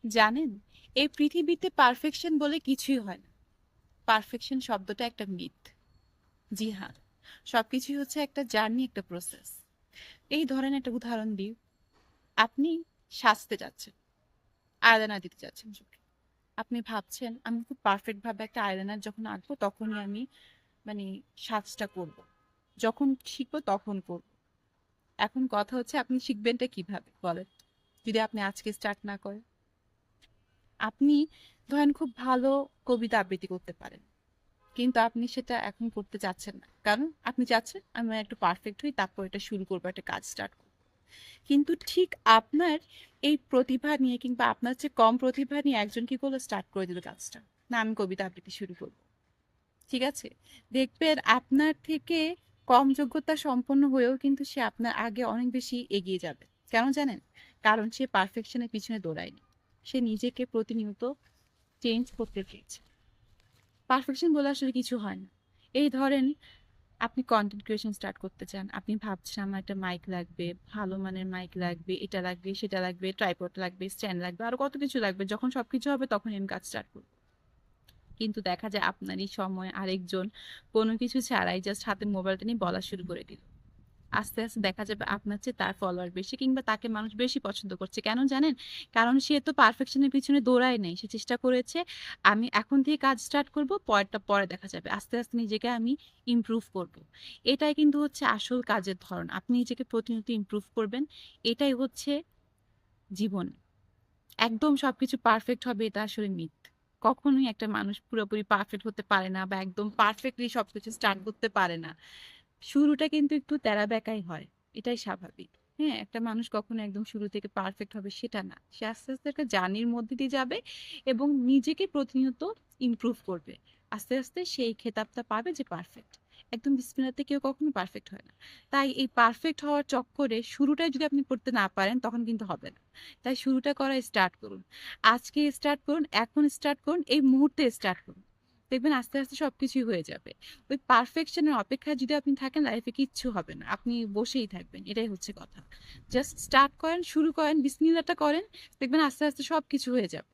জানেন, এই পৃথিবীতে পারফেকশন বলে কিছুই হয় না। পারফেকশন শব্দটা একটা মিথ। জি হ্যাঁ, সবকিছুই হচ্ছে একটা জার্নি, একটা প্রসেস। এই ধরেন একটা উদাহরণ দিই। আপনি সাজতে যাচ্ছেন, আয়লাইনার দিতে যাচ্ছেন চোখে। আপনি ভাবছেন আমি খুব পারফেক্ট ভাবে একটা আয়লাইনার যখন আঁকবো তখনই আমি মানে সাজটা করব। যখন শিখবো তখন করব। এখন কথা হচ্ছে আপনি শিখবেনটা কিভাবে বলেন, যদি আপনি আজকে স্টার্ট না করেন। আপনি ধরেন খুব ভালো কবিতা আবৃত্তি করতে পারেন, কিন্তু আপনি সেটা এখন করতে চাচ্ছেন না, কারণ আপনি চাচ্ছেন আমি একটু পারফেক্ট হই, তারপর এটা শুরু করবো, একটা কাজ স্টার্ট করবো। কিন্তু ঠিক আপনার এই প্রতিভা নিয়ে কিংবা আপনার চেয়ে কম প্রতিভা নিয়ে একজন কি করলো, স্টার্ট করে দিল কাজটা। না, আমি কবিতা আবৃত্তি শুরু করবো। ঠিক আছে, দেখবেন আপনার থেকে কম যোগ্যতা সম্পন্ন হয়েও কিন্তু সে আপনার আগে অনেক বেশি এগিয়ে যাবে। কেন জানেন? কারণ সে পারফেকশনের পিছনে দৌড়ায়নি, সে নিজেকে প্রতিনিয়ত চেঞ্জ করতে চেয়েছে। পারফেকশন বলে আসলে কিছু হয় না। এই ধরেন আপনি কন্টেন্ট ক্রিয়েশন স্টার্ট করতে চান, আপনি ভাবছেন আমার একটা মাইক লাগবে, ভালো মানের মাইক লাগবে, এটা লাগবে, সেটা লাগবে, ট্রাইপড লাগবে, স্ট্যান্ড লাগবে, আরো কত কিছু লাগবে। যখন সবকিছু হবে তখন আমি কাজ স্টার্ট করব। কিন্তু দেখা যায় আপনারই সময় আরেকজন কোনো কিছু ছাড়াই জাস্ট হাতে মোবাইলটা নিয়ে বলা শুরু করে দিল। আস্তে আস্তে দেখা যাবে আপনার চেয়ে তার ফলোয়ার বেশি, কিংবা তাকে মানুষ বেশি পছন্দ করছে। কেন জানেন? কারণ সে তো পারফেকশনের পিছনে দৌড়ায় নাই, সে চেষ্টা করেছে আমি এখন থেকে কাজ স্টার্ট করব, পরেরটা পরে দেখা যাবে, আস্তে আস্তে নিজেকে আমি ইমপ্রুভ করব। এটাই কিন্তু হচ্ছে আসল কাজের ধরন। আপনি নিজেকে প্রতিনিয়ত ইমপ্রুভ করবেন। এটাই হচ্ছে জীবন। একদম সবকিছু পারফেক্ট হবে এটা আসলে মিথ। কখনোই একটা মানুষ পুরোপুরি পারফেক্ট হতে পারে না, বা একদম পারফেক্টলি সবকিছু স্টার্ট করতে পারে না। শুরুটা কিন্তু একটু তেরা বেঁকাই হয়। এটাই স্বাভাবিক। হ্যাঁ, একটা মানুষ কখনো একদম শুরু থেকে পারফেক্ট হবে সেটা না। সে আস্তে, আস্তে একটা জার্নির মধ্যে দিয়ে যাবে এবং নিজেকে প্রতিনিয়ত ইমপ্রুভ করবে। আস্তে, আস্তে সেই খেতাবটা পাবে যে পারফেক্ট। একদম বিসমিল্লাতে কেউ কখনো পারফেক্ট হয় না। তাই এই পারফেক্ট হওয়ার চক্করে শুরুটাই যদি আপনি করতে না পারেন তখন কিন্তু হবে না। তাই শুরুটা করা স্টার্ট করুন। আজকে স্টার্ট করুন, এখন স্টার্ট করুন, এই মুহূর্তে স্টার্ট করুন। দেখবেন আস্তে, আস্তে সবকিছুই হয়ে যাবে। ওই পারফেকশনের অপেক্ষায় যদি আপনি থাকেন লাইফে কিচ্ছু হবে না, আপনি বসেই থাকবেন, এটাই হচ্ছে কথা। জাস্ট স্টার্ট করেন, শুরু করেন, বিসমিল্লাহটা করেন, দেখবেন আস্তে আস্তে সবকিছু হয়ে যাবে।